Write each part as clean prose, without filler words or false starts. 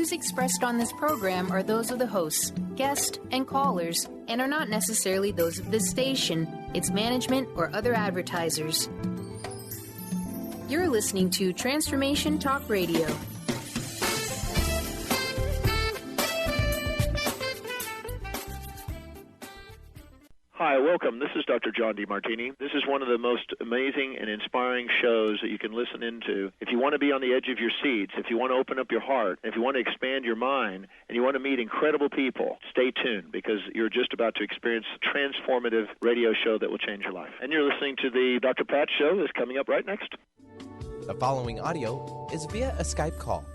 views expressed on this program are those of the hosts, guests, and callers, and are not necessarily those of this station, its management, or other advertisers. You're listening to Transformation Talk Radio. Hi, welcome. This is Dr. John DeMartini. This is one of the most amazing and inspiring shows that you can listen into. If you want to be on the edge of your seats, if you want to open up your heart, if you want to expand your mind, and you want to meet incredible people, stay tuned because you're just about to experience a transformative radio show that will change your life. And you're listening to the Dr. Pat Show that's coming up right next. The following audio is via a Skype call.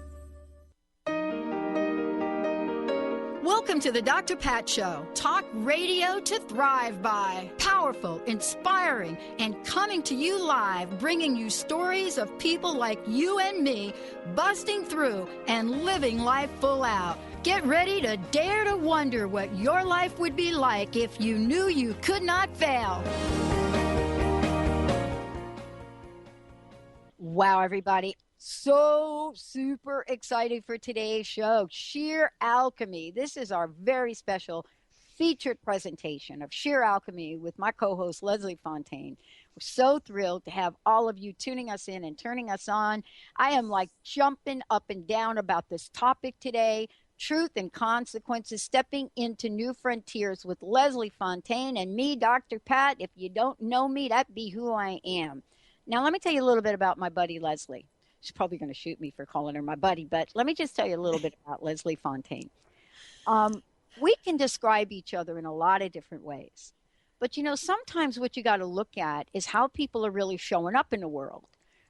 Welcome to the Dr. Pat Show. Talk radio to thrive by. Powerful, inspiring, and coming to you live, bringing you stories of people like you and me, busting through and living life full out. Get ready to dare to wonder what your life would be like if you knew you could not fail. Wow, everybody. So super excited for today's show, Sheer Alchemy. This is our very special featured presentation of Sheer Alchemy with my co-host, Leslie Fonteyne. We're so thrilled to have all of you tuning us in and turning us on. I am like jumping up and down about this topic today, truth and consequences, stepping into new frontiers with Leslie Fonteyne and me, Dr. Pat. If you don't know me, that be who I am. Now, let me tell you a little bit about my buddy, Leslie. She's probably going to shoot me for calling her my buddy, but let me just tell you a little bit about Leslie Fonteyne. We can describe each other in a lot of different ways. But, you know, sometimes what you got to look at is how people are really showing up in the world,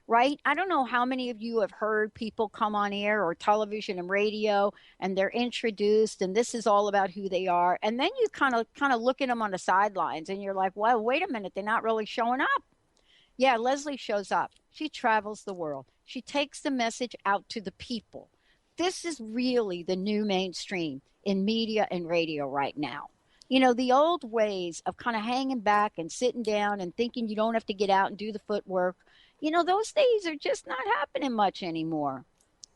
right? I don't know how many of you have heard people come on air or television and radio, and they're introduced, and this is all about who they are. And then you kind of look at them on the sidelines, and you're like, well, wait a minute, they're not really showing up. Yeah, Leslie shows up. She travels the world. She takes the message out to the people. This is really the new mainstream in media and radio right now. You know, the old ways of kind of hanging back and sitting down and thinking you don't have to get out and do the footwork, you know, those days are just not happening much anymore.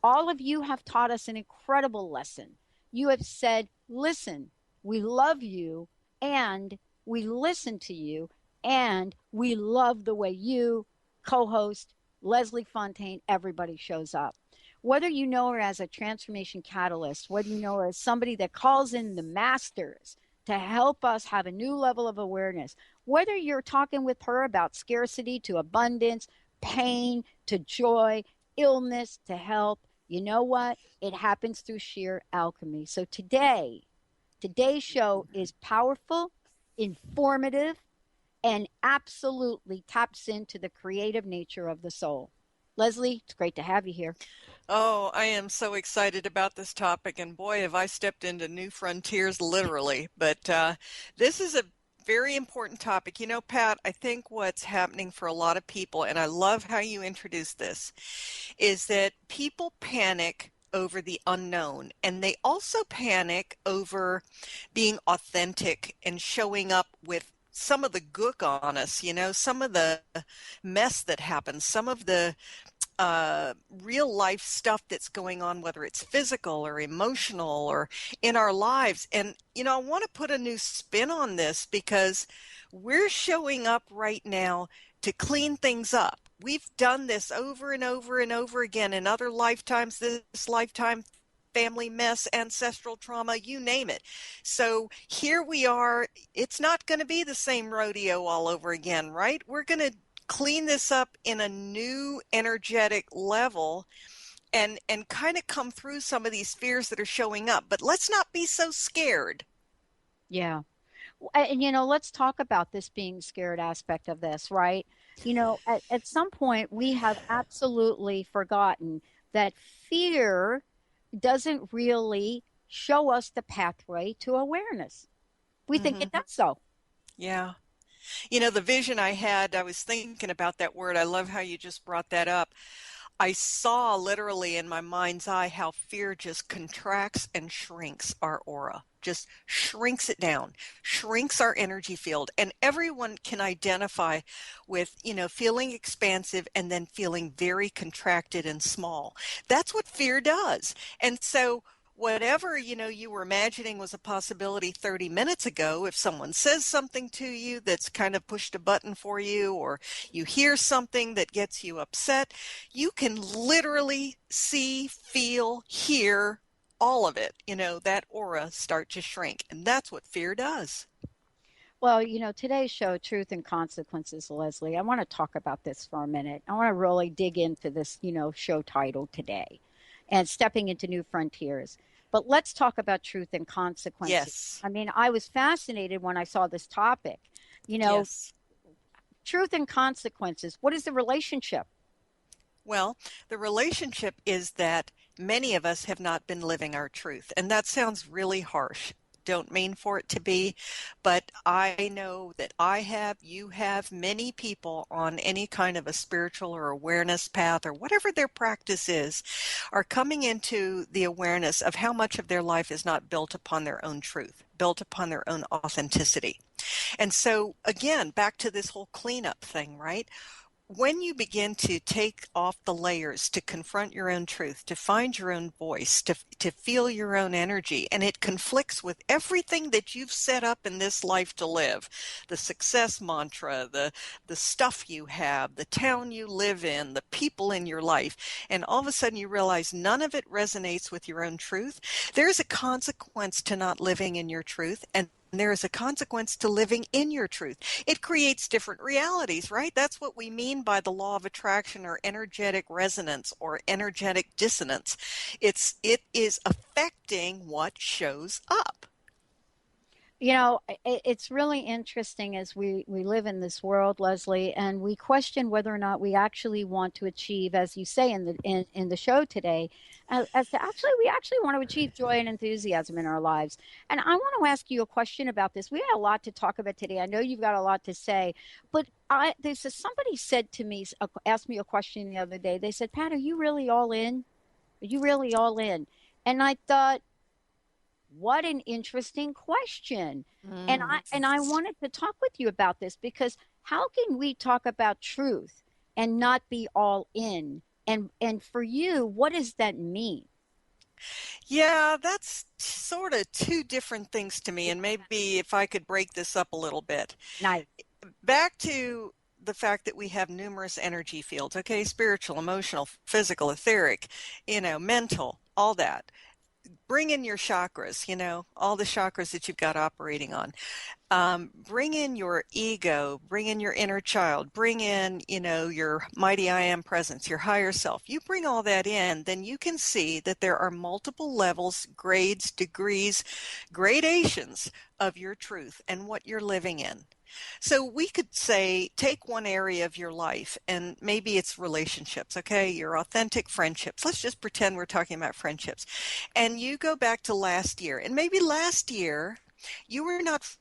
All of you have taught us an incredible lesson. You have said, listen, we love you and we listen to you. And we love the way you, co-host, Leslie Fonteyne, everybody shows up. Whether you know her as a transformation catalyst, whether you know her as somebody that calls in the masters to help us have a new level of awareness, whether you're talking with her about scarcity to abundance, pain to joy, illness to help, you know what? It happens through sheer alchemy. So today's show is powerful, informative, and absolutely taps into the creative nature of the soul. Leslie, it's great to have you here. Oh, I am so excited about this topic, and boy, have I stepped into new frontiers, literally. But this is a very important topic. You know, Pat, I think what's happening for a lot of people, and I love how you introduced this, is that people panic over the unknown, and they also panic over being authentic and showing up with some of the gook on us, you know, some of the mess that happens, some of the real life stuff that's going on, whether it's physical or emotional or in our lives. And, you know, I want to put a new spin on this because we're showing up right now to clean things up. We've done this over and over and over again in other lifetimes, this lifetime, family mess, ancestral trauma, you name it. So here we are. It's not going to be the same rodeo all over again, right? We're going to clean this up in a new energetic level and kind of come through some of these fears that are showing up. But let's not be so scared. Yeah. And, you know, let's talk about this being scared aspect of this, right? You know, at some point we have absolutely forgotten that fear doesn't really show us the pathway to awareness. We think it does so. Yeah. You know, the vision I had, I was thinking about that word. I love how you just brought that up. I saw literally in my mind's eye how fear just contracts and shrinks our aura, just shrinks it down, shrinks our energy field. And everyone can identify with, you know, feeling expansive and then feeling very contracted and small. That's what fear does. And so whatever, you were imagining was a possibility 30 minutes ago, if someone says something to you that's kind of pushed a button for you, or you hear something that gets you upset, you can literally see, feel, hear all of it, that aura start to shrink. And that's what fear does. Well, today's show, Truth and Consequences, Leslie, I want to talk about this for a minute. I want to really dig into this, show title today and stepping into new frontiers. But let's talk about truth and consequences. Yes. I mean, I was fascinated when I saw this topic. Yes. Truth and consequences. What is the relationship? Well, the relationship is that many of us have not been living our truth. And that sounds really harsh. Don't mean for it to be, but I know that you have, many people on any kind of a spiritual or awareness path or whatever their practice is, are coming into the awareness of how much of their life is not built upon their own truth, built upon their own authenticity. And so again, back to this whole cleanup thing, right? When you begin to take off the layers, to confront your own truth, to find your own voice, to feel your own energy, and it conflicts with everything that you've set up in this life to live, the success mantra, the stuff you have, the town you live in, the people in your life, and all of a sudden you realize none of it resonates with your own truth, there's a consequence to not living in your truth, and there is a consequence to living in your truth. It creates different realities, right? That's what we mean by the law of attraction or energetic resonance or energetic dissonance. It is affecting what shows up. It's really interesting as we live in this world, Leslie, and we question whether or not we actually want to achieve, as you say in the show today, we actually want to achieve joy and enthusiasm in our lives. And I want to ask you a question about this. We had a lot to talk about today. I know you've got a lot to say, but somebody said to me, asked me a question the other day. They said, "Pat, are you really all in? Are you really all in?" And I thought, what an interesting question. And I wanted to talk with you about this, because how can we talk about truth and not be all in? And for you, what does that mean? Yeah, that's sort of two different things to me. And maybe if I could break this up a little bit. Nice. Back to the fact that we have numerous energy fields, okay? Spiritual, emotional, physical, etheric, mental, all that. Bring in your chakras, all the chakras that you've got operating on. Bring in your ego, bring in your inner child, bring in, your mighty I am presence, your higher self. You bring all that in, then you can see that there are multiple levels, grades, degrees, gradations of your truth and what you're living in. So we could say, take one area of your life, and maybe it's relationships, okay? Your authentic friendships. Let's just pretend we're talking about friendships. And you go back to last year, and maybe last year you were not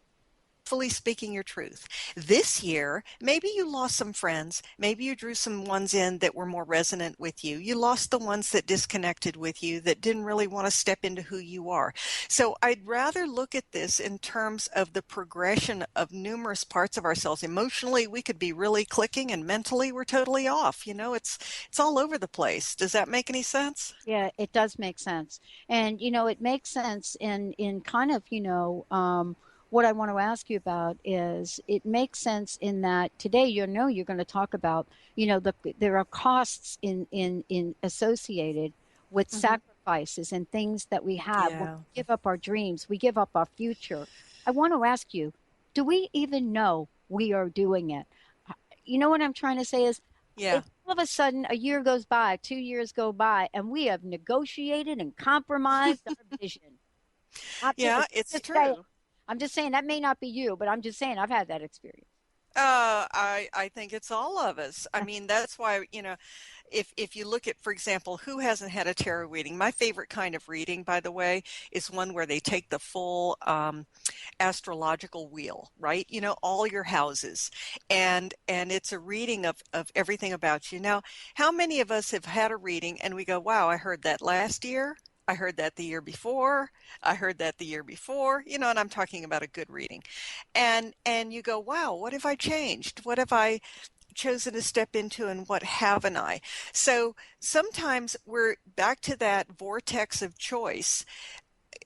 fully speaking your truth. This year, maybe you lost some friends. Maybe you drew some ones in that were more resonant with you. You lost the ones that disconnected with you, that didn't really want to step into who you are. So I'd rather look at this in terms of the progression of numerous parts of ourselves. Emotionally, we could be really clicking, and mentally we're totally off. It's all over the place. Does that make any sense? Yeah, it does make sense. And, it makes sense in kind of, what I want to ask you about is, it makes sense in that today, you're going to talk about, there are costs in associated with sacrifices and things that we have. Yeah. We give up our dreams. We give up our future. I want to ask you, do we even know we are doing it? You know what I'm trying to say is, yeah. If all of a sudden a year goes by, 2 years go by, and we have negotiated and compromised our vision. Yeah, it's true. I'm just saying, that may not be you, but I'm just saying I've had that experience. I think it's all of us. I mean, that's why, if you look at, for example, who hasn't had a tarot reading? My favorite kind of reading, by the way, is one where they take the full astrological wheel, right? All your houses, and it's a reading of everything about you. Now, how many of us have had a reading and we go, wow, I heard that last year. I heard that the year before. I heard that the year before, and I'm talking about a good reading. And you go, wow, what have I changed? What have I chosen to step into and what haven't I? So sometimes we're back to that vortex of choice.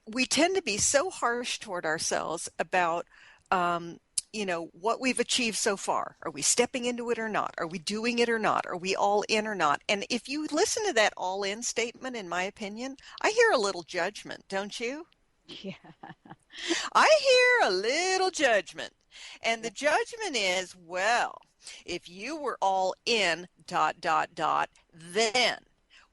We tend to be so harsh toward ourselves about what we've achieved so far. Are we stepping into it or not? Are we doing it or not? Are we all in or not? And if you listen to that all in statement, in my opinion, I hear a little judgment, don't you? Yeah. I hear a little judgment. And the judgment is, well, if you were all in ... then,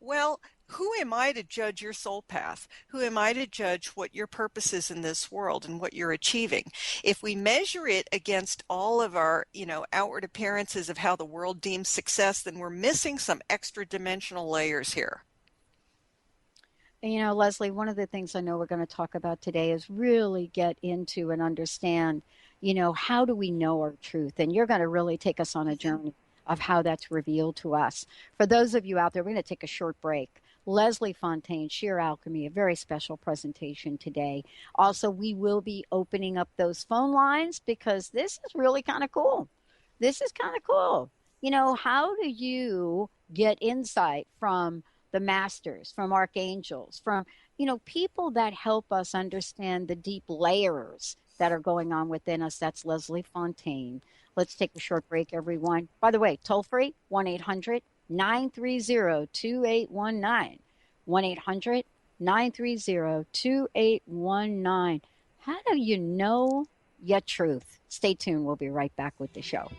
well, who am I to judge your soul path? Who am I to judge what your purpose is in this world and what you're achieving? If we measure it against all of our, outward appearances of how the world deems success, then we're missing some extra dimensional layers here. And, Leslie, one of the things I know we're going to talk about today is really get into and understand, how do we know our truth? And you're going to really take us on a journey of how that's revealed to us. For those of you out there, we're going to take a short break. Leslie Fonteyne, Sheer Alchemy, a very special presentation today. Also, we will be opening up those phone lines because this is really kind of cool. This is kind of cool. How do you get insight from the masters, from archangels, from, people that help us understand the deep layers that are going on within us? That's Leslie Fonteyne. Let's take a short break, everyone. By the way, toll free, 1-800-930-2819. 1-800-930-2819. How do you know your truth? Stay tuned. We'll be right back with the show.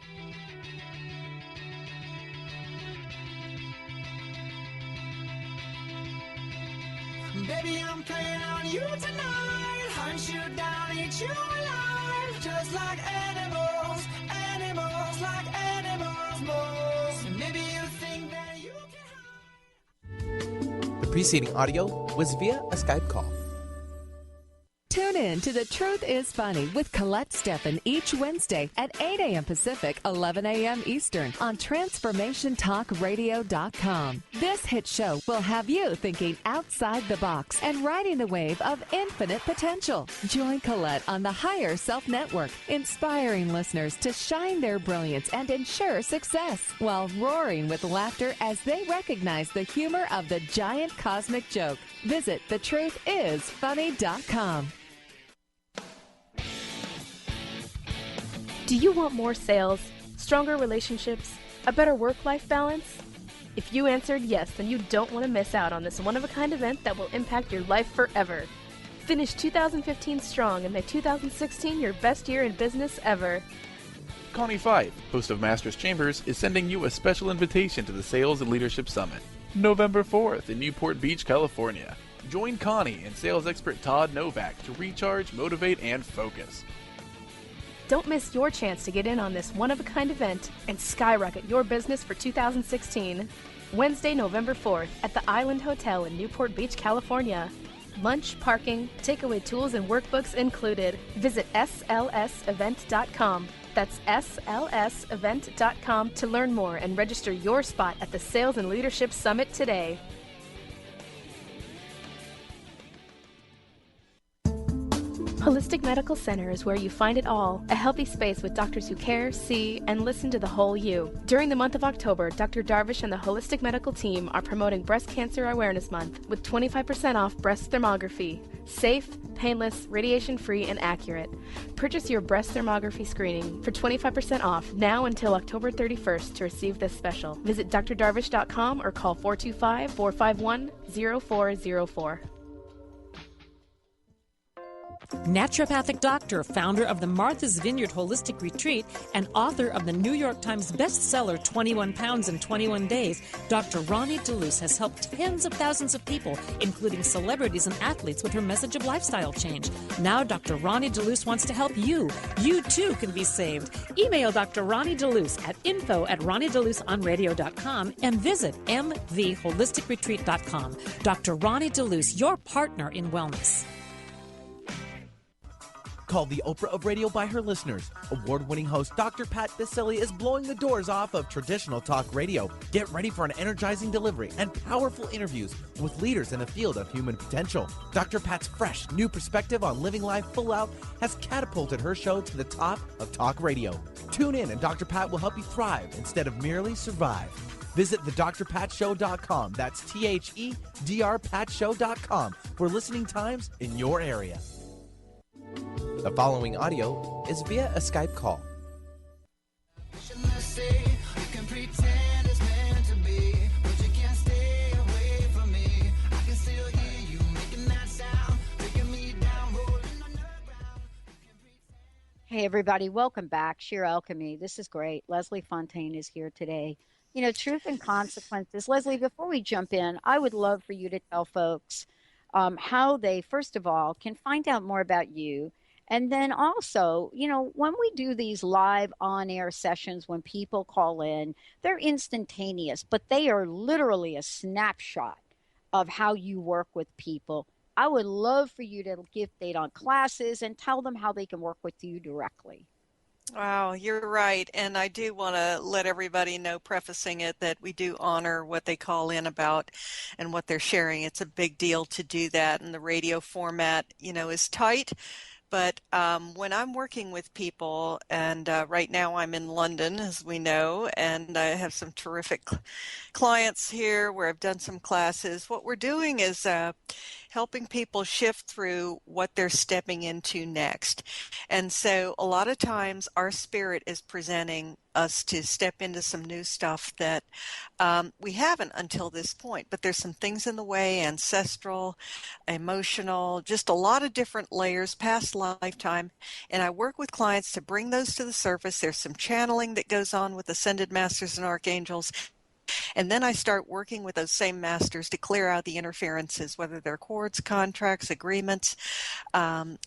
Baby, I'm playing on you tonight. Hunt you down, eat you alive. Just like animals, animals like animals most. Maybe you think that you can hide. The preceding audio was via a Skype call. Tune in to The Truth is Funny with Colette Steffen each Wednesday at 8 a.m. Pacific, 11 a.m. Eastern on TransformationTalkRadio.com. This hit show will have you thinking outside the box and riding the wave of infinite potential. Join Colette on the Higher Self Network, inspiring listeners to shine their brilliance and ensure success while roaring with laughter as they recognize the humor of the giant cosmic joke. Visit thetruthisfunny.com. Do you want more sales, stronger relationships, a better work-life balance? If you answered yes, then you don't want to miss out on this one-of-a-kind event that will impact your life forever. Finish 2015 strong and make 2016 your best year in business ever. Connie Fife, host of Masters Chambers, is sending you a special invitation to the Sales and Leadership Summit, November 4th in Newport Beach, California. Join Connie and sales expert Todd Novak to recharge, motivate, and focus. Don't miss your chance to get in on this one-of-a-kind event and skyrocket your business for 2016. Wednesday, November 4th at the Island Hotel in Newport Beach, California. Lunch, parking, takeaway tools, and workbooks included. Visit slsevent.com. That's slsevent.com to learn more and register your spot at the Sales and Leadership Summit today. Holistic Medical Center is where you find it all, a healthy space with doctors who care, see, and listen to the whole you. During the month of October, Dr. Darvish and the Holistic Medical team are promoting Breast Cancer Awareness Month with 25% off breast thermography. Safe, painless, radiation-free, and accurate. Purchase your breast thermography screening for 25% off now until October 31st to receive this special. Visit drdarvish.com or call 425-451-0404. Naturopathic doctor, founder of the Martha's Vineyard Holistic Retreat, and author of the New York Times bestseller 21 Pounds in 21 Days, Dr. Ronnie DeLuce has helped tens of thousands of people, including celebrities and athletes, with her message of lifestyle change. Now Dr. Ronnie DeLuce wants to help you. You too can be saved. Email Dr. Ronnie DeLuce at info@ronniedeluceonradio.com and visit mvholisticretreat.com. Dr. Ronnie DeLuce, your partner in wellness. Called the Oprah of Radio by her listeners, award-winning host Dr. Pat Baccili is blowing the doors off of traditional talk radio. Get ready for an energizing delivery and powerful interviews with leaders in the field of human potential. Dr. Pat's fresh, new perspective on living life full out has catapulted her show to the top of talk radio. Tune in and Dr. Pat will help you thrive instead of merely survive. Visit thedrpatshow.com. That's THEDRPatShow.com for listening times in your area. The following audio is via a Skype call. Hey, everybody. Welcome back. Sheer Alchemy. This is great. Leslie Fonteyne is here today. You know, truth and consequences. Leslie, before we jump in, I would love for you to tell folks how they, first of all, can find out more about you. And then also, you know, when we do these live on-air sessions, when people call in, they're instantaneous, but they are literally a snapshot of how you work with people. I would love for you to give date on classes and tell them how they can work with you directly. Wow, you're right. And I do want to let everybody know, prefacing it, that we do honor what they call in about and what they're sharing. It's a big deal to do that. And the radio format, you know, is tight. But when I'm working with people, and right now I'm in London, as we know, and I have some terrific clients here where I've done some classes, what we're doing is helping people shift through what they're stepping into next. And so a lot of times our spirit is presenting us to step into some new stuff that we haven't until this point. But there's some things in the way, ancestral, emotional, just a lot of different layers, past lifetime. And I work with clients to bring those to the surface. There's some channeling that goes on with ascended masters and archangels. And then I start working with those same masters to clear out the interferences, whether they're cords, contracts, agreements,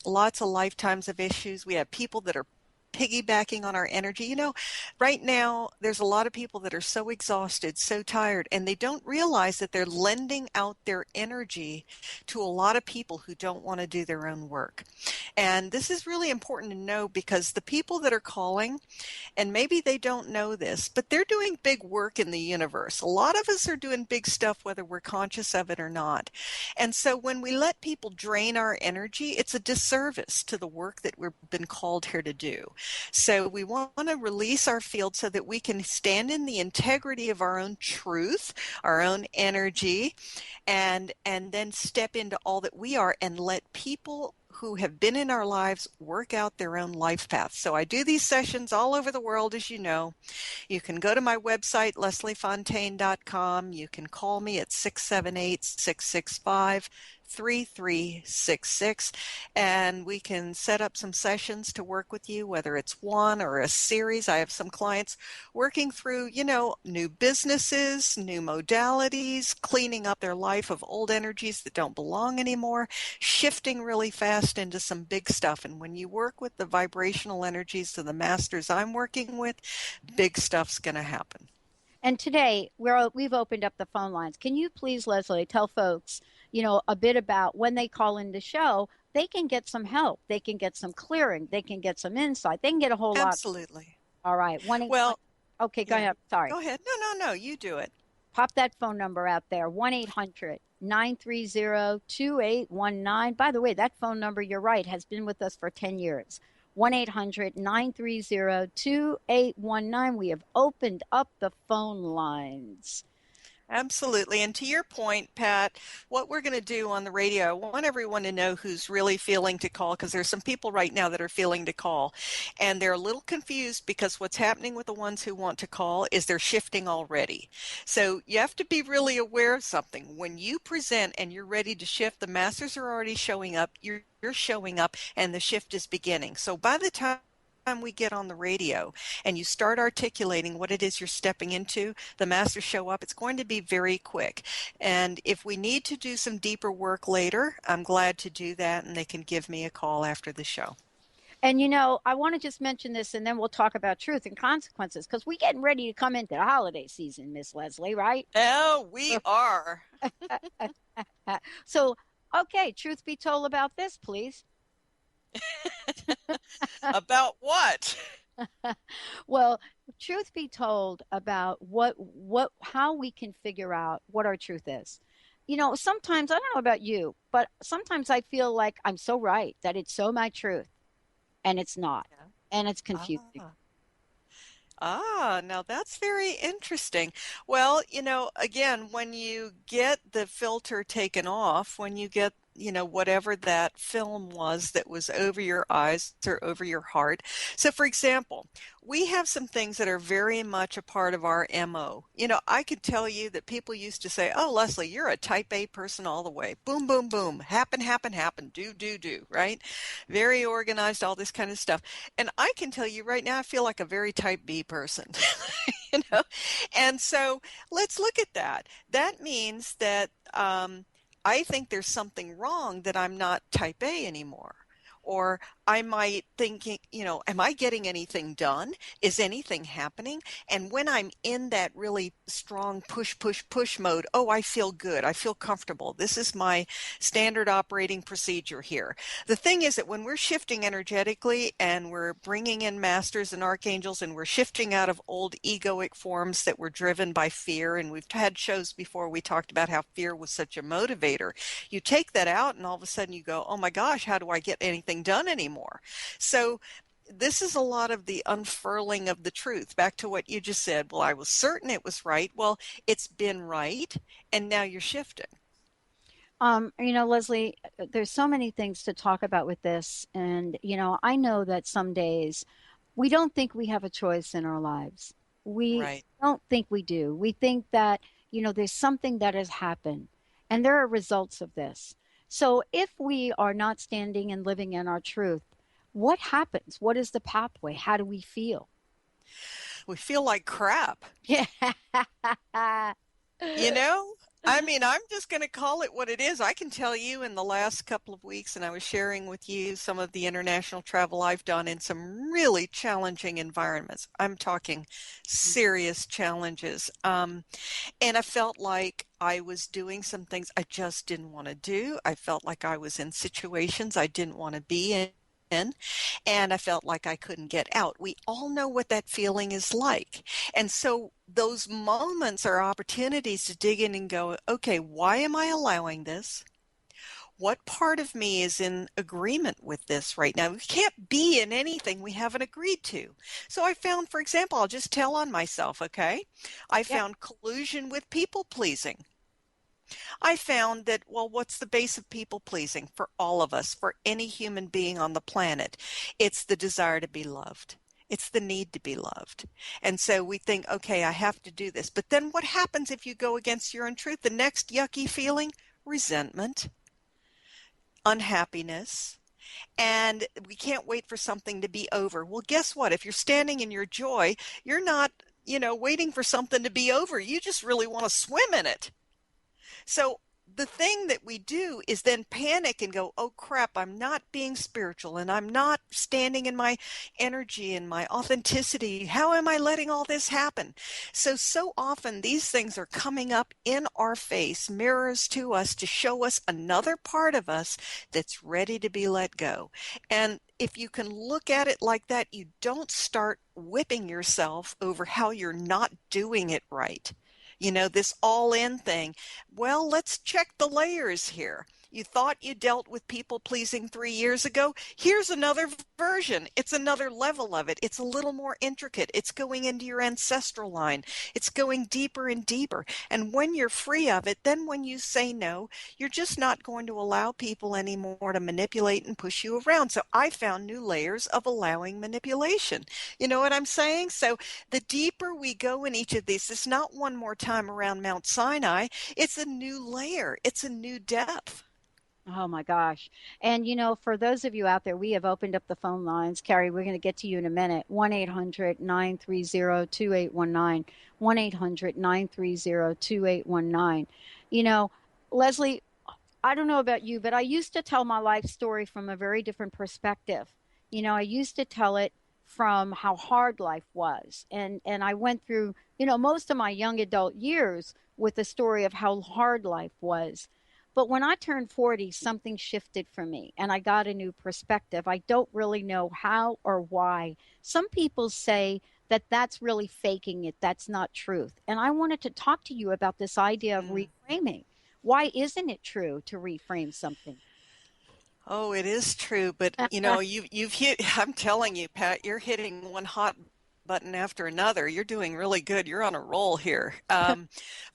lots of lifetimes of issues. We have people that are piggybacking on our energy. You know, right now, there's a lot of people that are so exhausted, so tired, and they don't realize that they're lending out their energy to a lot of people who don't want to do their own work. And this is really important to know, because the people that are calling, and maybe they don't know this, but they're doing big work in the universe. A lot of us are doing big stuff, whether we're conscious of it or not. And so when we let people drain our energy, it's a disservice to the work that we've been called here to do. So we want to release our field so that we can stand in the integrity of our own truth, our own energy, and then step into all that we are and let people who have been in our lives work out their own life paths. So I do these sessions all over the world, as you know. You can go to my website, lesliefontaine.com. You can call me at 678-665-3366, and we can set up some sessions to work with you, whether it's one or a series. I have some clients working through, you know, new businesses, new modalities, cleaning up their life of old energies that don't belong anymore, shifting really fast into some big stuff. And when you work with the vibrational energies of the masters I'm working with, big stuff's going to happen. And today, we've opened up the phone lines. Can you please, Leslie, tell folks, you know, a bit about when they call in the show, they can get some help. They can get some clearing. They can get some insight. They can get a whole lot. Absolutely. All right. Okay, go ahead. Sorry. Go ahead. No, you do it. Pop that phone number out there, 1-800-930-2819. By the way, that phone number, you're right, has been with us for 10 years. 1-800-930-2819. We have opened up the phone lines. Absolutely. And to your point, Pat, what we're going to do on the radio, I want everyone to know who's really feeling to call, because there's some people right now that are feeling to call, and they're a little confused because what's happening with the ones who want to call is they're shifting already. So you have to be really aware of something. When you present and you're ready to shift, the masters are already showing up, you're showing up, and the shift is beginning. So by the time we get on the radio and you start articulating what it is you're stepping into, the masters show up. It's going to be very quick. And if we need to do some deeper work later, I'm glad to do that, and they can give me a call after the show. And, you know, I want to just mention this, and then we'll talk about truth and consequences, because we're getting ready to come into the holiday season, Miss Leslie, right? Oh, we are. So, okay, truth be told about this, please. About what? Well, truth be told about how we can figure out what our truth is. Sometimes, I don't know about you, but sometimes I feel like I'm so right that it's so my truth, and it's not. And it's confusing. Ah. Now that's very interesting. Well, again, when you get the filter taken off, when you get, whatever that film was that was over your eyes or over your heart. So, for example, we have some things that are very much a part of our MO. I could tell you that people used to say, "Oh, Leslie, you're a type A person all the way. Boom, boom, boom. Happen, happen, happen. Do, do, do," right? Very organized, all this kind of stuff. And I can tell you right now, I feel like a very type B person, you know? And so let's look at that. That means that I think there's something wrong that I'm not type A anymore. Or I might thinking, am I getting anything done? Is anything happening? And when I'm in that really strong push, push, push mode, oh, I feel good. I feel comfortable. This is my standard operating procedure here. The thing is that when we're shifting energetically and we're bringing in masters and archangels and we're shifting out of old egoic forms that were driven by fear, and we've had shows before we talked about how fear was such a motivator. You take that out and all of a sudden you go, oh my gosh, how do I get anything done anymore? So this is a lot of the unfurling of the truth. Back to what you just said. Well, I was certain it was right. Well, it's been right, and now you're shifting. Leslie, there's so many things to talk about with this. And, I know that some days we don't think we have a choice in our lives. We Right. don't think we do. We think that, there's something that has happened and there are results of this. So if we are not standing and living in our truth, what happens? What is the pathway? How do we feel? We feel like crap. Yeah. I'm just going to call it what it is. I can tell you in the last couple of weeks, and I was sharing with you some of the international travel I've done in some really challenging environments. I'm talking serious challenges. And I felt like I was doing some things I just didn't want to do. I felt like I was in situations I didn't want to be in. And I felt like I couldn't get out. We all know what that feeling is like. And so those moments are opportunities to dig in and go, okay, why am I allowing this? What part of me is in agreement with this right now? We can't be in anything we haven't agreed to. So I found, for example, I'll just tell on myself, okay? I found collusion with people pleasing. I found that, well, what's the base of people pleasing for all of us, for any human being on the planet? It's the desire to be loved. It's the need to be loved. And so we think, okay, I have to do this. But then what happens if you go against your own truth? The next yucky feeling? Resentment, unhappiness. And we can't wait for something to be over. Well, guess what? If you're standing in your joy, you're not, waiting for something to be over. You just really want to swim in it. So the thing that we do is then panic and go, oh crap, I'm not being spiritual and I'm not standing in my energy and my authenticity. How am I letting all this happen? So often these things are coming up in our face, mirrors to us to show us another part of us that's ready to be let go. And if you can look at it like that, you don't start whipping yourself over how you're not doing it right. This all-in thing. Well, let's check the layers here. You thought you dealt with people pleasing 3 years ago. Here's another version. It's another level of it. It's a little more intricate. It's going into your ancestral line. It's going deeper and deeper. And when you're free of it, then when you say no, you're just not going to allow people anymore to manipulate and push you around. So I found new layers of allowing manipulation. You know what I'm saying? So the deeper we go in each of these, it's not one more time around Mount Sinai. It's a new layer. It's a new depth. Oh my gosh. And for those of you out there, we have opened up the phone lines. Carrie, we're going to get to you in a minute. 1-800-930-2819. 1-800-930-2819. Leslie, I don't know about you, but I used to tell my life story from a very different perspective. I used to tell it from how hard life was. And I went through, most of my young adult years with the story of how hard life was. But when I turned 40, something shifted for me and I got a new perspective. I don't really know how or why. Some people say that that's really faking it. That's not truth. And I wanted to talk to you about this idea of reframing. Why isn't it true to reframe something? Oh, it is true. But, you've hit, I'm telling you, Pat, you're hitting one hot button after another. You're doing really good. You're on a roll here.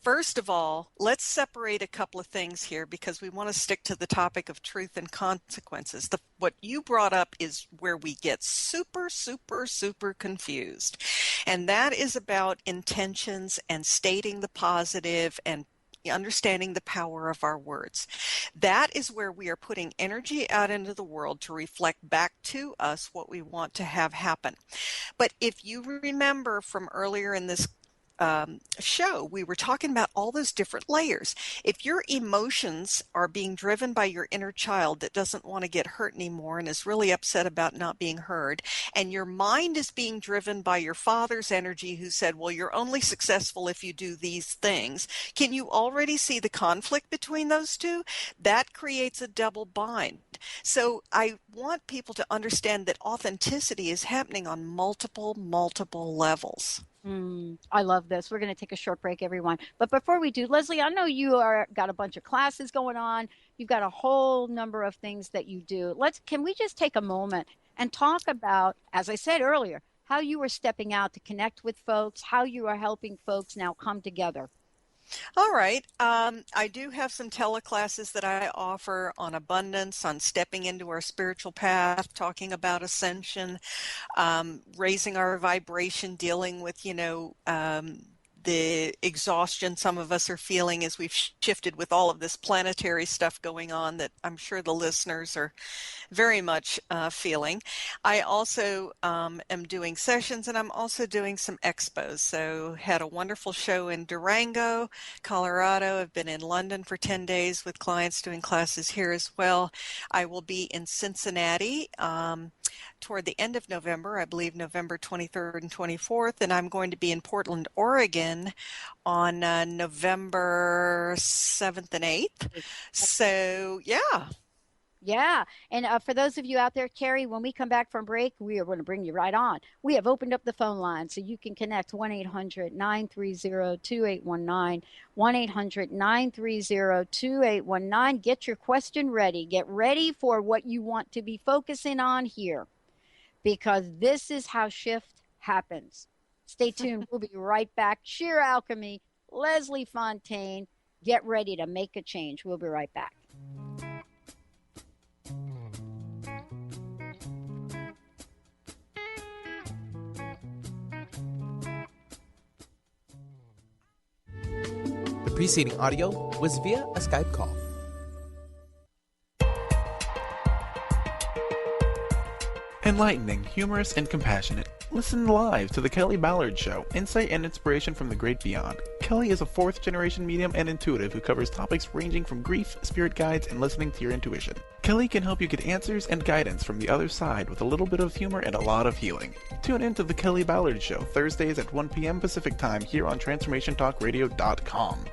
First of all, let's separate a couple of things here because we want to stick to the topic of truth and consequences. What you brought up is where we get super, super, super confused. And that is about intentions and stating the positive and understanding the power of our words. That is where we are putting energy out into the world to reflect back to us what we want to have happen. But if you remember from earlier in this show, we were talking about all those different layers. If your emotions are being driven by your inner child that doesn't want to get hurt anymore and is really upset about not being heard, and your mind is being driven by your father's energy who said, well, you're only successful if you do these things, can you already see the conflict between those two? That creates a double bind. So I want people to understand that authenticity is happening on multiple levels. I love this. We're going to take a short break, everyone. But before we do, Leslie, I know you got a bunch of classes going on. You've got a whole number of things that you do. Can we just take a moment and talk about, as I said earlier, how you are stepping out to connect with folks, how you are helping folks now come together? All right. I do have some teleclasses that I offer on abundance, on stepping into our spiritual path, talking about ascension, raising our vibration, dealing with, the exhaustion some of us are feeling as we've shifted with all of this planetary stuff going on that I'm sure the listeners are very much feeling. I also am doing sessions, and I'm also doing some expos. So had a wonderful show in Durango, Colorado. I've been in London for 10 days with clients doing classes here as well. I will be in Cincinnati toward the end of November, I believe November 23rd and 24th, and I'm going to be in Portland, Oregon on November 7th and 8th. So, yeah. Yeah. And for those of you out there, Carrie, when we come back from break, we are going to bring you right on. We have opened up the phone line so you can connect 1-800-930-2819, 1-800-930-2819. Get your question ready. Get ready for what you want to be focusing on here, because this is how shift happens. Stay tuned. We'll be right back. Sheer Alchemy, Leslie Fonteyne. Get ready to make a change. We'll be right back. The preceding audio was via a Skype call. Enlightening, humorous, and compassionate. Listen live to The Kelly Ballard Show, insight and inspiration from the great beyond. Kelly is a fourth-generation medium and intuitive who covers topics ranging from grief, spirit guides, and listening to your intuition. Kelly can help you get answers and guidance from the other side with a little bit of humor and a lot of healing. Tune in to The Kelly Ballard Show, Thursdays at 1 p.m. Pacific Time here on TransformationTalkRadio.com.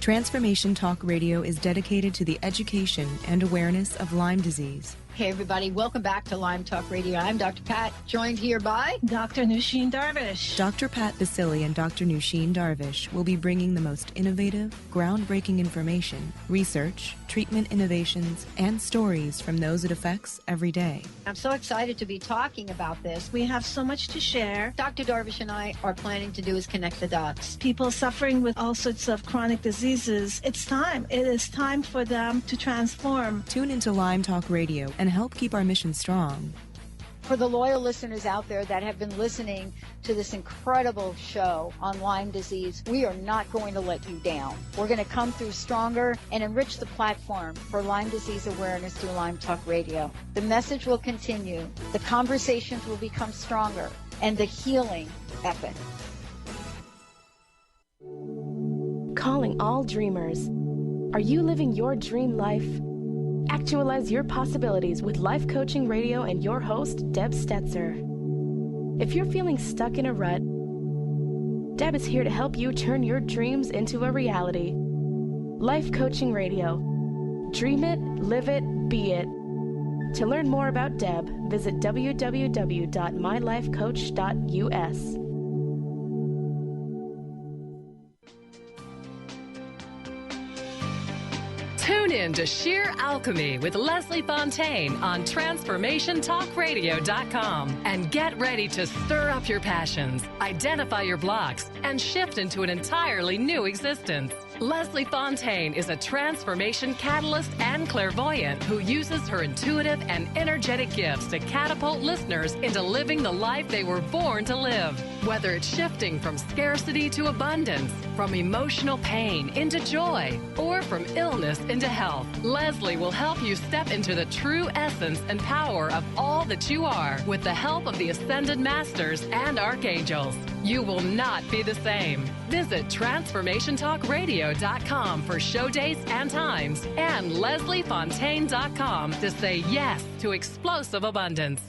Transformation Talk Radio is dedicated to the education and awareness of Lyme disease. Hey, everybody. Welcome back to Lyme Talk Radio. I'm Dr. Pat, joined here by Dr. Nusheen Darvish. Dr. Pat Basili and Dr. Nusheen Darvish will be bringing the most innovative, groundbreaking information, research, treatment innovations, and stories from those it affects every day. I'm so excited to be talking about this. We have so much to share. Dr. Darvish and I are planning to do is connect the dots. People suffering with all sorts of chronic diseases, it's time. It is time for them to transform. Tune into Lyme Talk Radio and help keep our mission strong. For the loyal listeners out there that have been listening to this incredible show on Lyme disease, we are not going to let you down. We're going to come through stronger and enrich the platform for Lyme disease awareness through Lyme Talk Radio. The message will continue, the conversations will become stronger, and the healing epic. Calling all dreamers. Are you living your dream life? Actualize your possibilities with Life Coaching Radio and your host, Deb Stetzer. If you're feeling stuck in a rut, Deb is here to help you turn your dreams into a reality. Life Coaching Radio. Dream it, live it, be it. To learn more about Deb, visit www.mylifecoach.us. Tune in to Sheer Alchemy with Leslie Fonteyne on TransformationTalkRadio.com and get ready to stir up your passions, identify your blocks, and shift into an entirely new existence. Leslie Fonteyne is a transformation catalyst and clairvoyant who uses her intuitive and energetic gifts to catapult listeners into living the life they were born to live. Whether it's shifting from scarcity to abundance, from emotional pain into joy, or from illness into health, Leslie will help you step into the true essence and power of all that you are with the help of the Ascended Masters and Archangels. You will not be the same. Visit TransformationTalkRadio.com for show dates and times and LeslieFontaine.com to say yes to explosive abundance.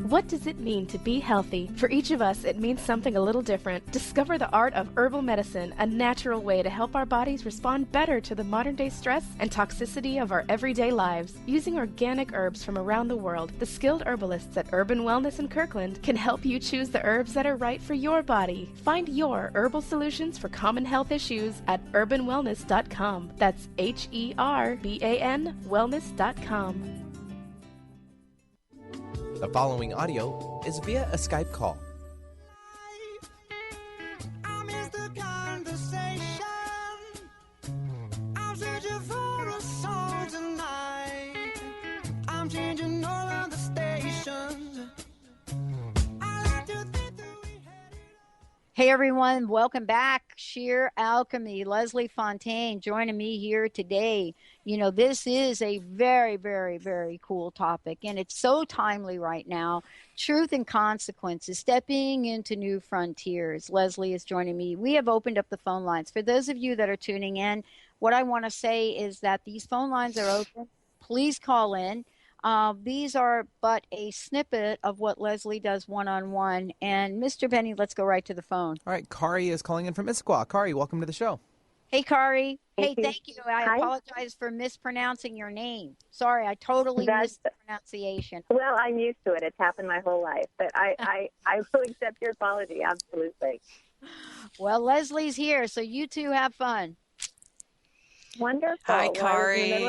What does it mean to be healthy? For each of us, it means something a little different. Discover the art of herbal medicine, a natural way to help our bodies respond better to the modern-day stress and toxicity of our everyday lives. Using organic herbs from around the world, the skilled herbalists at Urban Wellness in Kirkland can help you choose the herbs that are right for your body. Find your herbal solutions for common health issues at urbanwellness.com. That's HERBAN wellness.com. The following audio is via a Skype call. I miss the conversation. I'm searching for a song tonight. I'm changing all of the stations. I like to think that we had it. Hey everyone, welcome back. Sheer Alchemy, Leslie Fonteyne joining me here today. You know, this is a very, very, very cool topic, and it's so timely right now. Truth and consequences, stepping into new frontiers. Leslie is joining me. We have opened up the phone lines. For those of you that are tuning in, what I want to say is that these phone lines are open. Please call in. These are but a snippet of what Leslie does one-on-one. And Mr. Benny, let's go right to the phone. All right, Kari is calling in from Issaquah. Kari, welcome to the show. Hey, Kari. Hey, thank you. I Hi. apologize for mispronouncing your name. Sorry, I totally missed the pronunciation. Well, I'm used to it. It's happened my whole life. But I will accept your apology, absolutely. Well, Leslie's here, so you two have fun. Wonderful. Hi, Well, Kari.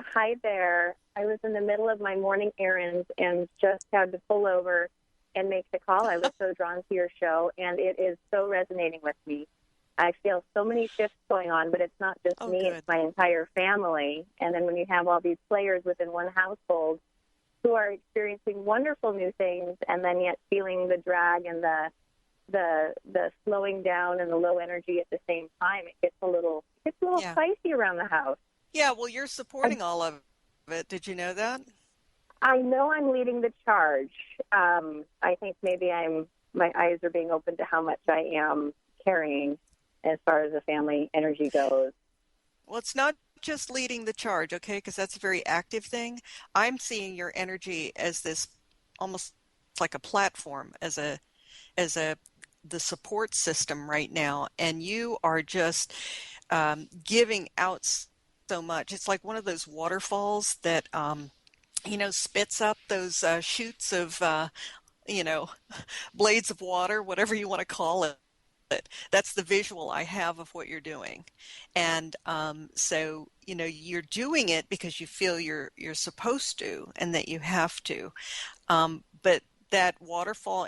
Hi there. I was in the middle of my morning errands and just had to pull over and make the call. I was so drawn to your show, and it is so resonating with me. I feel so many shifts going on, but it's not just me, good. It's my entire family. And then when you have all these players within one household who are experiencing wonderful new things and then yet feeling the drag and the slowing down and the low energy at the same time, it gets a little spicy around the house. Yeah, well, you're supporting all of it. Did you know that? I know I'm leading the charge. I think maybe my eyes are being opened to how much I am carrying as far as the family energy goes. Well, it's not just leading the charge, okay, because that's a very active thing. I'm seeing your energy as this almost like a platform, as the support system right now, and you are just giving out so much. It's like one of those waterfalls that spits up those shoots of blades of water, whatever you want to call it. That's the visual I have of what you're doing. And so you're doing it because you feel you're supposed to and that you have to. But that waterfall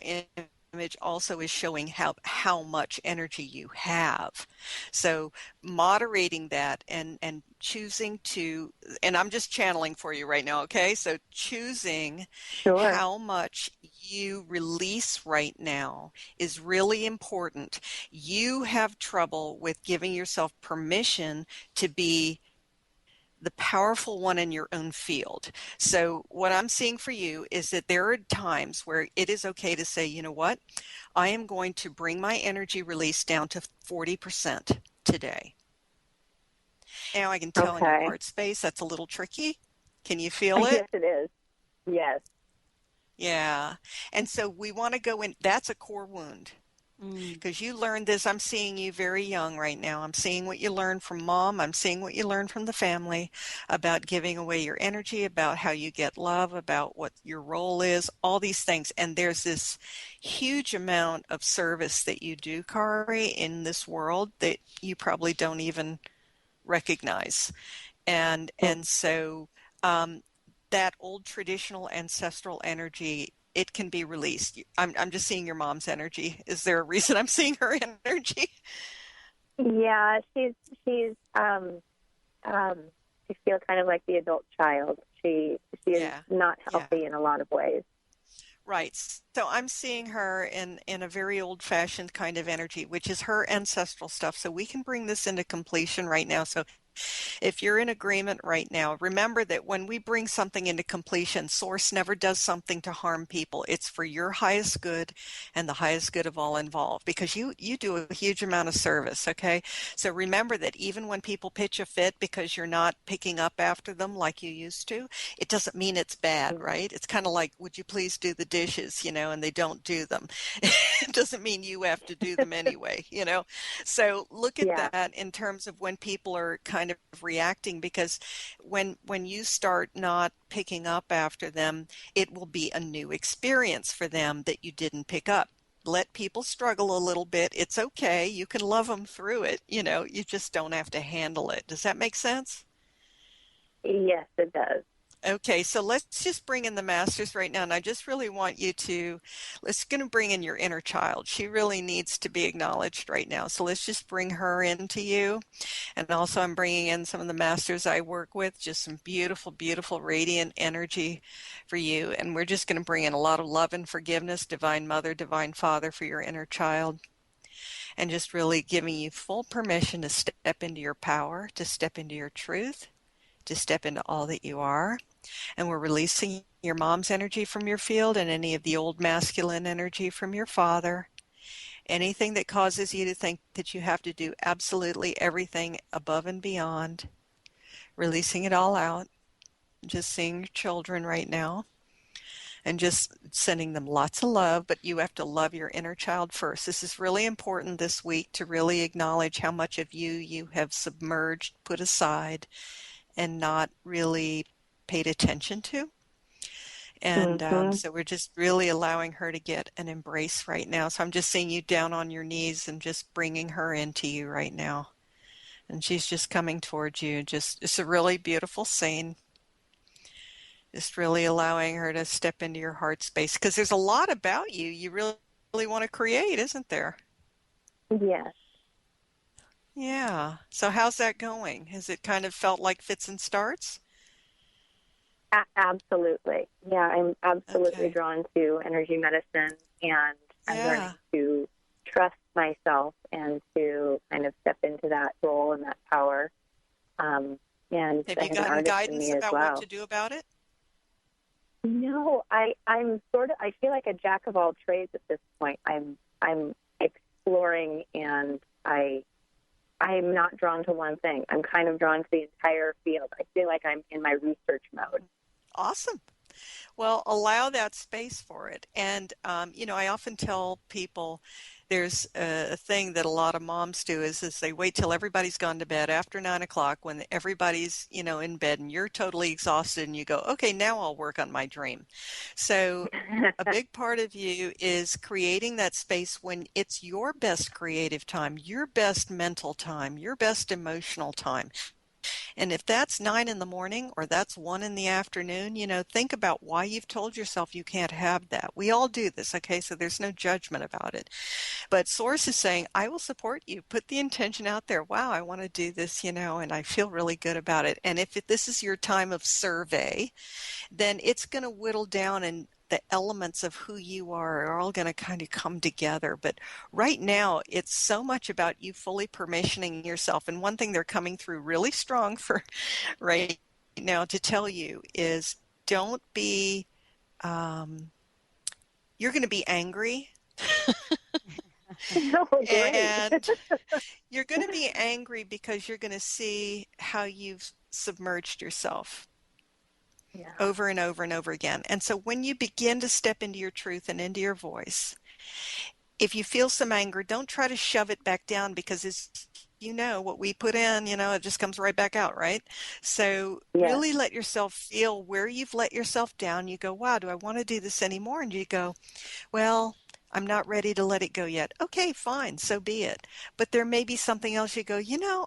image also is showing how much energy you have. So moderating that and choosing to, and I'm just channeling for you right now, okay? So choosing how much you release right now is really important. You have trouble with giving yourself permission to be the powerful one in your own field. So what I'm seeing for you is that there are times where it is okay to say, you know what, I am going to bring my energy release down to 40% today. Now I can tell in your heart space that's a little tricky. Can you feel it? Yes, it is. Yes. Yeah. And so we want to go in, that's a core wound. Because you learned this, I'm seeing you very young right now. I'm seeing what you learned from mom. I'm seeing what you learned from the family about giving away your energy, about how you get love, about what your role is, all these things. And there's this huge amount of service that you do, Kari, in this world that you probably don't even recognize. And so that old traditional ancestral energy, it can be released. I'm just seeing your mom's energy. Is there a reason I'm seeing her energy? Yeah, she's she feels kind of like the adult child. She is not healthy in a lot of ways. Right. So I'm seeing her in a very old-fashioned kind of energy, which is her ancestral stuff. So we can bring this into completion right now. So if you're in agreement right now, remember that when we bring something into completion, Source never does something to harm people. It's for your highest good and the highest good of all involved, because you do a huge amount of service, okay? So remember that even when people pitch a fit because you're not picking up after them like you used to, it doesn't mean it's bad, right? It's kind of like, would you please do the dishes, and they don't do them. It doesn't mean you have to do them anyway, So look at that in terms of when people are kind of reacting, because when you start not picking up after them, it will be a new experience for them that you didn't pick up. Let people struggle a little bit. It's okay. You can love them through it. You just don't have to handle it. Does that make sense? Yes, it does. Okay, so let's just bring in the masters right now, and I just really want you to, let's going to bring in your inner child. She really needs to be acknowledged right now, so let's just bring her into you. And also I'm bringing in some of the masters I work with, just some beautiful, beautiful radiant energy for you, and we're just going to bring in a lot of love and forgiveness, Divine Mother, Divine Father, for your inner child, and just really giving you full permission to step into your power, to step into your truth, to step into all that you are. And we're releasing your mom's energy from your field and any of the old masculine energy from your father. Anything that causes you to think that you have to do absolutely everything above and beyond. Releasing it all out. Just seeing your children right now. And just sending them lots of love, but you have to love your inner child first. This is really important this week, to really acknowledge how much of you have submerged, put aside, and not really paid attention to. And so we're just really allowing her to get an embrace right now. So I'm just seeing you down on your knees and just bringing her into you right now. And she's just coming towards you. It's a really beautiful scene. Just really allowing her to step into your heart space, because there's a lot about you really want to create, isn't there? Yes. Yeah. So how's that going? Has it kind of felt like fits and starts? Absolutely. Yeah, I'm absolutely drawn to energy medicine, and I'm learning to trust myself and to kind of step into that role and that power. And have you gotten guidance about what to do about it? No, I'm I feel like a jack of all trades at this point. I'm exploring, and I'm not drawn to one thing. I'm kind of drawn to the entire field. I feel like I'm in my research mode. Awesome. Well, allow that space for it. And, I often tell people there's a thing that a lot of moms do is they wait till everybody's gone to bed after 9 o'clock, when everybody's, in bed and you're totally exhausted, and you go, okay, now I'll work on my dream. So a big part of you is creating that space when it's your best creative time, your best mental time, your best emotional time. And if that's 9 in the morning or that's 1 in the afternoon, think about why you've told yourself you can't have that. We all do this, okay? So there's no judgment about it. But Source is saying, I will support you. Put the intention out there. Wow, I want to do this, and I feel really good about it. And if this is your time of survey, then it's going to whittle down, and the elements of who you are all going to kind of come together. But right now, it's so much about you fully permissioning yourself. And one thing they're coming through really strong for right now to tell you is, don't be, you're going to be angry. And you're going to be angry because you're going to see how you've submerged yourself. over and over and over again. And so when you begin to step into your truth and into your voice, if you feel some anger, don't try to shove it back down, because it's, what we put in, it just comes right back out, right? So really let yourself feel where you've let yourself down. You go, wow, do I want to do this anymore? And you go, well, I'm not ready to let it go yet. Okay, fine, so be it. But there may be something else you go,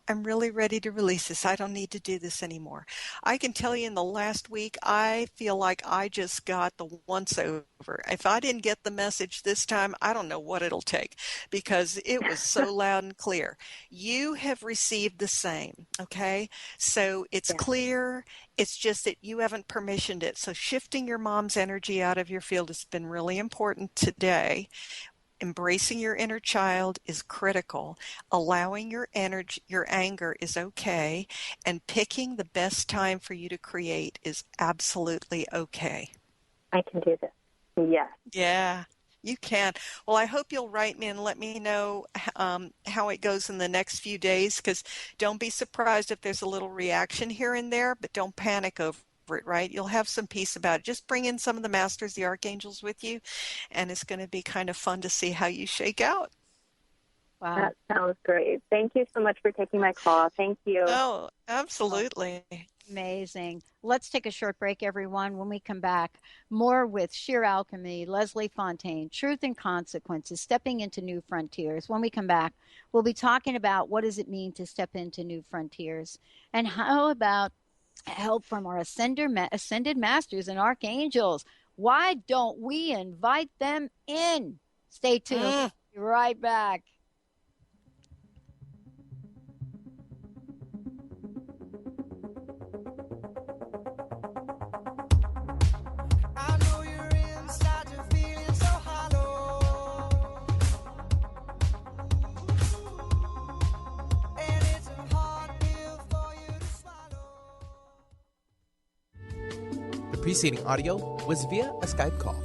I'm really ready to release this. I don't need to do this anymore. I can tell you in the last week, I feel like I just got the once over. If I didn't get the message this time, I don't know what it'll take, because it was so loud and clear. You have received the same, okay? So it's clear. It's just that you haven't permissioned it. So shifting your mom's energy out of your field has been really important today. Embracing your inner child is critical. Allowing your energy, your anger is okay. And picking the best time for you to create is absolutely okay. I can do this. Yes. Yeah. You can. Well, I hope you'll write me and let me know how it goes in the next few days, because don't be surprised if there's a little reaction here and there, but don't panic over it, right? You'll have some peace about it. Just bring in some of the masters, the archangels with you, and it's going to be kind of fun to see how you shake out. Wow. That sounds great. Thank you so much for taking my call. Thank you. Oh, absolutely. Amazing. Let's take a short break, everyone. When we come back, more with Sheer Alchemy, Leslie Fonteyne, Truth and Consequences, Stepping into New Frontiers. When we come back, we'll be talking about what does it mean to step into new frontiers, and how about help from our ascended masters and archangels. Why don't we invite them in? Stay tuned. Be right back. The preceding audio was via a Skype call.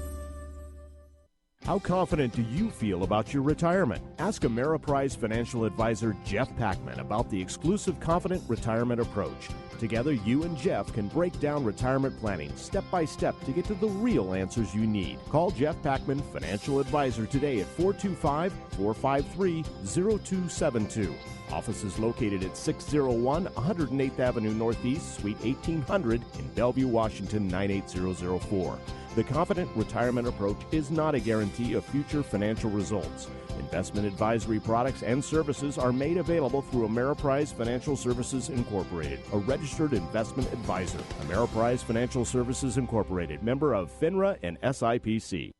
How confident do you feel about your retirement? Ask Ameriprise financial advisor Jeff Packman about the exclusive Confident Retirement Approach. Together, you and Jeff can break down retirement planning step by step to get to the real answers you need. Call Jeff Packman, financial advisor, today at 425-453-0272. Office is located at 601 108th Avenue Northeast, Suite 1800 in Bellevue, Washington, 98004. The Confident Retirement Approach is not a guarantee of future financial results. Investment advisory products and services are made available through Ameriprise Financial Services Incorporated, a registered investment advisor. Ameriprise Financial Services Incorporated, member of FINRA and SIPC.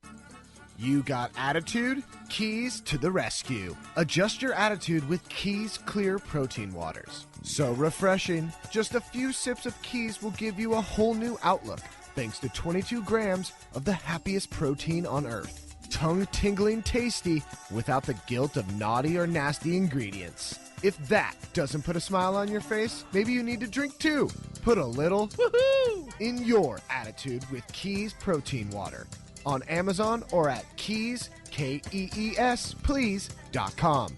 You got attitude? Keys to the rescue. Adjust your attitude with Keys Clear Protein Waters. So refreshing. Just a few sips of Keys will give you a whole new outlook, thanks to 22 grams of the happiest protein on earth. Tongue-tingling tasty without the guilt of naughty or nasty ingredients. If that doesn't put a smile on your face, maybe you need to drink too. Put a little woohoo in your attitude with Keys Protein Water. On Amazon or at Keys, Kees, please.com.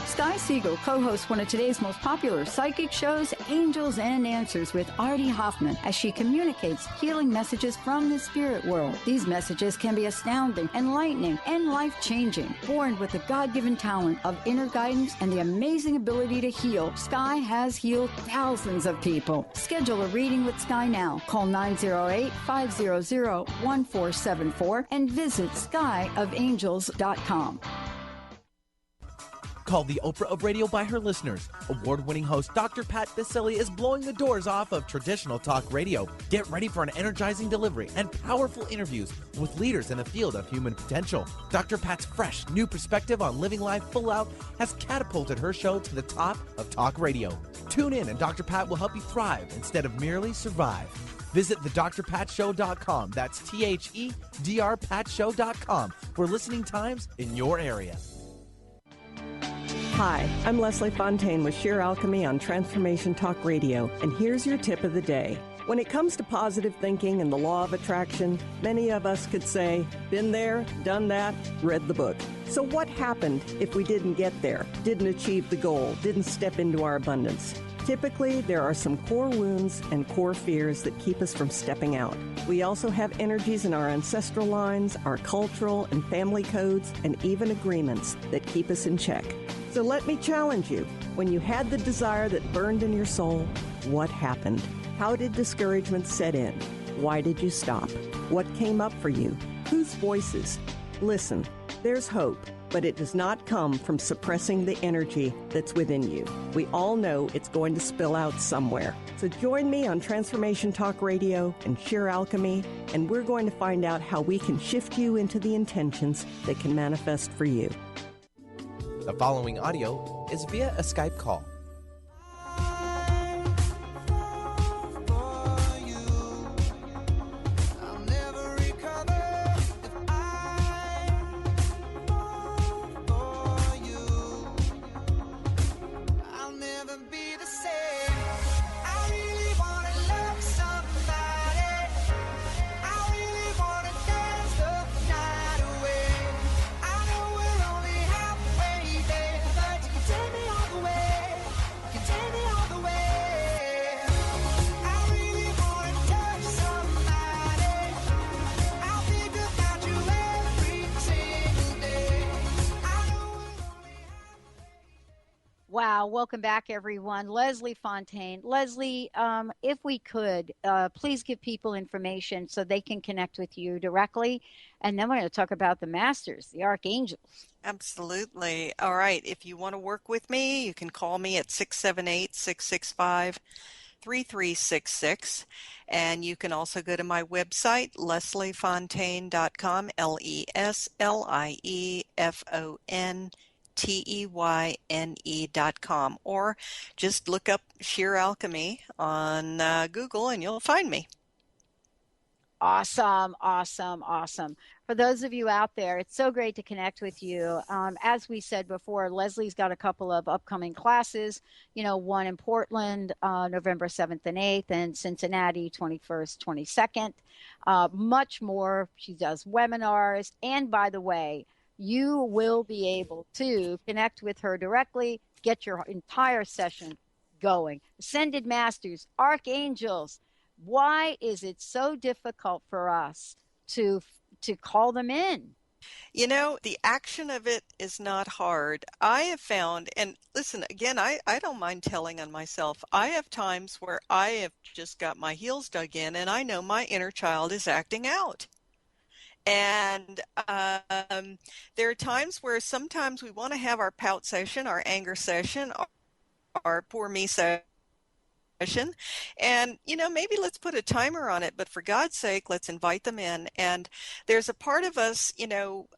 Sky Siegel co-hosts one of today's most popular psychic shows, Angels and Answers, with Artie Hoffman, as she communicates healing messages from the spirit world. These messages can be astounding, enlightening, and life-changing. Born with the God-given talent of inner guidance and the amazing ability to heal, Sky has healed thousands of people. Schedule a reading with Sky now. Call 908-500-1474 and visit skyofangels.com. Called the Oprah of Radio by her listeners, award-winning host Dr. Pat Baccili is blowing the doors off of traditional talk radio. Get ready for an energizing delivery and powerful interviews with leaders in the field of human potential. Dr. Pat's fresh, new perspective on living life full out has catapulted her show to the top of talk radio. Tune in and Dr. Pat will help you thrive instead of merely survive. Visit thedrpatshow.com. That's THEDRPatshow.com for listening times in your area. Hi, I'm Leslie Fonteyne with Sheer Alchemy on Transformation Talk Radio, and here's your tip of the day. When it comes to positive thinking and the law of attraction, many of us could say, been there, done that, read the book. So what happened if we didn't get there, didn't achieve the goal, didn't step into our abundance? Typically, there are some core wounds and core fears that keep us from stepping out. We also have energies in our ancestral lines, our cultural and family codes, and even agreements that keep us in check. So let me challenge you. When you had the desire that burned in your soul, what happened? How did discouragement set in? Why did you stop? What came up for you? Whose voices? Listen, there's hope, but it does not come from suppressing the energy that's within you. We all know it's going to spill out somewhere. So join me on Transformation Talk Radio and Sheer Alchemy, and we're going to find out how we can shift you into the intentions that can manifest for you. The following audio is via a Skype call. Wow, welcome back, everyone. Leslie Fonteyne. Leslie, if we could, please give people information so they can connect with you directly. And then we're going to talk about the Masters, the Archangels. Absolutely. All right. If you want to work with me, you can call me at 678-665-3366. And you can also go to my website, lesliefontaine.com, LeslieFonteyne.com, or just look up Sheer Alchemy on Google and you'll find me. Awesome, awesome, awesome. For those of you out there, it's so great to connect with you. As we said before, Leslie's got a couple of upcoming classes, one in Portland, November 7th and 8th, and Cincinnati, 21st, 22nd. Much more. She does webinars. And by the way, you will be able to connect with her directly, get your entire session going. Ascended Masters, Archangels. Why is it so difficult for us to call them in? The action of it is not hard. I have found, and listen, again, I don't mind telling on myself. I have times where I have just got my heels dug in and I know my inner child is acting out. And there are times where sometimes we want to have our pout session, our anger session, our poor me session. And, maybe let's put a timer on it, but for God's sake, let's invite them in. And there's a part of us,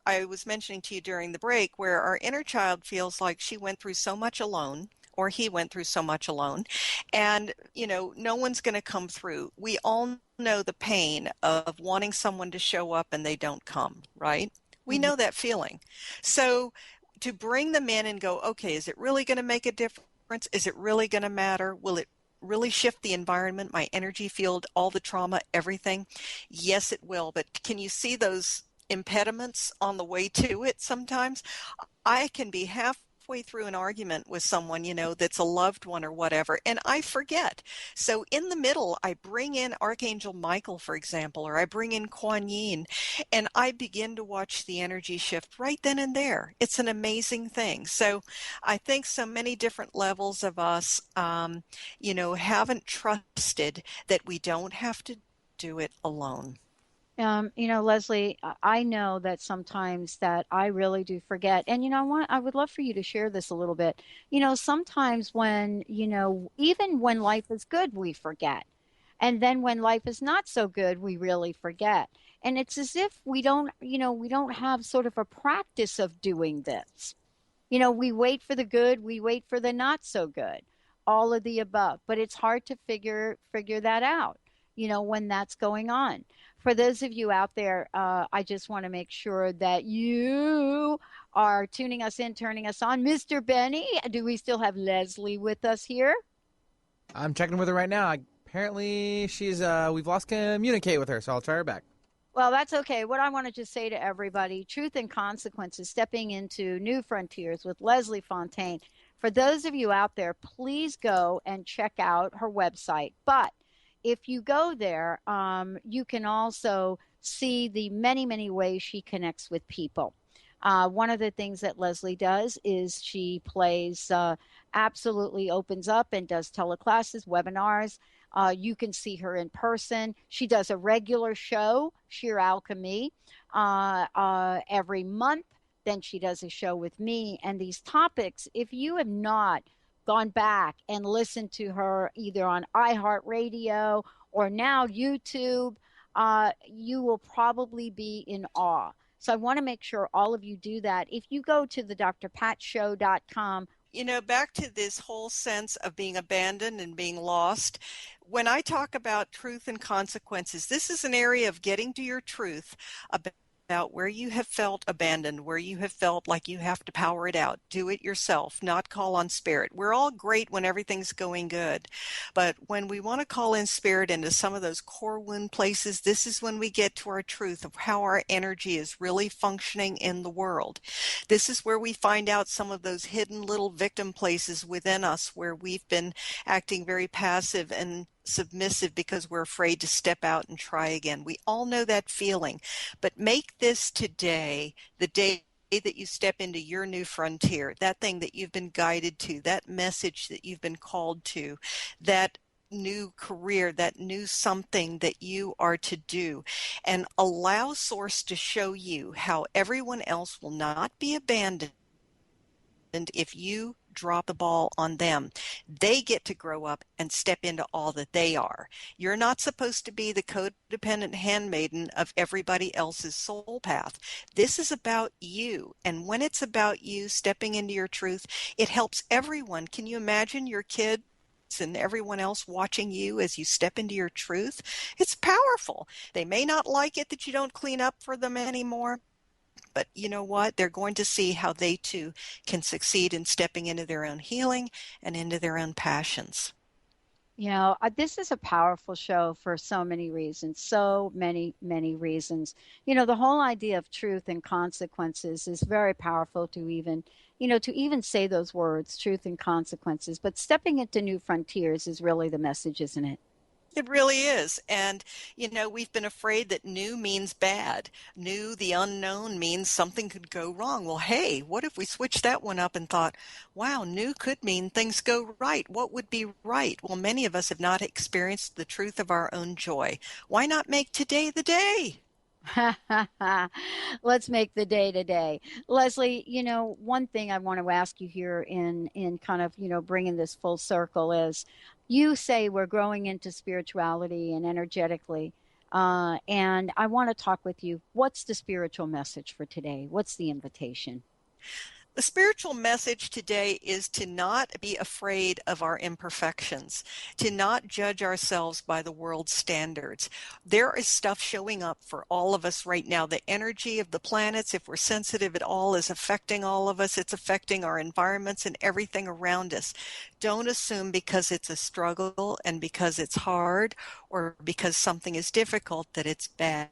I was mentioning to you during the break, where our inner child feels like she went through so much alone, or he went through so much alone, and, no one's going to come through. We all know the pain of wanting someone to show up and they don't come, right? We know that feeling. So to bring them in and go, okay, is it really going to make a difference? Is it really going to matter? Will it really shift the environment, my energy field, all the trauma, everything? Yes, it will. But can you see those impediments on the way to it sometimes? I can be halfway through an argument with someone, that's a loved one or whatever, and I forget. So in the middle, I bring in Archangel Michael, for example, or I bring in Kuan Yin, and I begin to watch the energy shift right then and there. It's an amazing thing. So I think so many different levels of us, haven't trusted that we don't have to do it alone. Leslie, I know that sometimes that I really do forget. And you know what? I would love for you to share this a little bit. Sometimes when, even when life is good, we forget. And then when life is not so good, we really forget. And it's as if we don't have sort of a practice of doing this. We wait for the good, we wait for the not so good, all of the above. But it's hard to figure that out, when that's going on. For those of you out there, I just want to make sure that you are tuning us in, turning us on. Mr. Benny, do we still have Leslie with us here? I'm checking with her right now. Apparently, we've lost communicate with her, so I'll try her back. Well, that's okay. What I want to just say to everybody, Truth and Consequences, stepping into new frontiers with Leslie Fonteyne. For those of you out there, please go and check out her website. But if you go there, you can also see the many, many ways she connects with people. One of the things that Leslie does is she plays, absolutely opens up and does teleclasses, webinars. You can see her in person. She does a regular show, Sheer Alchemy, every month. Then she does a show with me. And these topics, if you have not gone back and listened to her either on iHeartRadio or now YouTube, you will probably be in awe. So I want to make sure all of you do that. If you go to the drpatshow.com. You know, back to this whole sense of being abandoned and being lost, when I talk about truth and consequences, this is an area of getting to your truth about where you have felt abandoned, where you have felt like you have to power it out, do it yourself, not call on spirit. We're all great when everything's going good. But when we want to call in spirit into some of those core wound places, this is when we get to our truth of how our energy is really functioning in the world. This is where we find out some of those hidden little victim places within us where we've been acting very passive and submissive because we're afraid to step out and try again. We all know that feeling, but make this today the day that you step into your new frontier, that thing that you've been guided to, that message that you've been called to, that new career, that new something that you are to do, and allow Source to show you how everyone else will not be abandoned if you drop the ball on them. They get to grow up and step into all that they are. You're not supposed to be the codependent handmaiden of everybody else's soul path. This is about you. And when it's about you stepping into your truth, it helps everyone. Can you imagine your kids and everyone else watching you as you step into your truth? It's powerful. They may not like it that you don't clean up for them anymore, but you know what? They're going to see how they too can succeed in stepping into their own healing and into their own passions. You know, this is a powerful show for so many reasons, so many, many reasons. You know, the whole idea of truth and consequences is very powerful to even, to even say those words, truth and consequences. But stepping into new frontiers is really the message, isn't it? It really is. And, we've been afraid that new means bad. New, the unknown, means something could go wrong. Well, hey, what if we switched that one up and thought, wow, new could mean things go right. What would be right? Well, many of us have not experienced the truth of our own joy. Why not make today the day? Let's make the day today. Leslie, one thing I want to ask you here in kind of, bringing this full circle is, you say we're growing into spirituality and energetically, and I want to talk with you. What's the spiritual message for today? What's the invitation? The spiritual message today is to not be afraid of our imperfections, to not judge ourselves by the world's standards. There is stuff showing up for all of us right now. The energy of the planets, if we're sensitive at all, is affecting all of us. It's affecting our environments and everything around us. Don't assume because it's a struggle and because it's hard or because something is difficult that it's bad.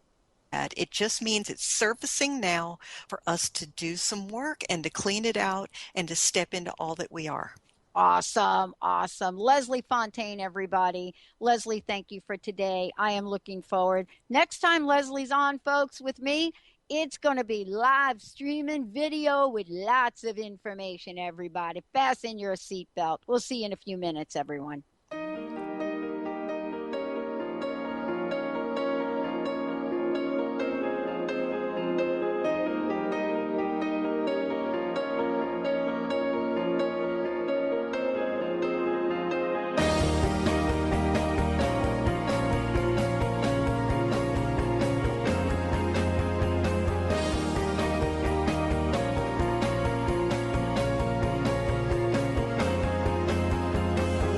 It just means it's surfacing now for us to do some work and to clean it out and to step into all that we are. Awesome. Awesome. Leslie Fonteyne, everybody. Leslie, thank you for today. I am looking forward. Next time Leslie's on, folks, with me, it's going to be live streaming video with lots of information, everybody. Fasten your seatbelt. We'll see you in a few minutes, everyone.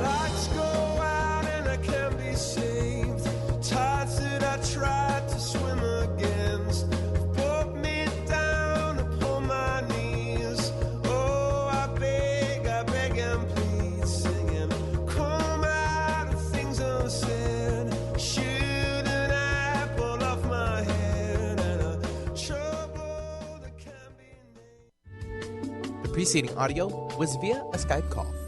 Lights go The preceding audio was via a Skype call.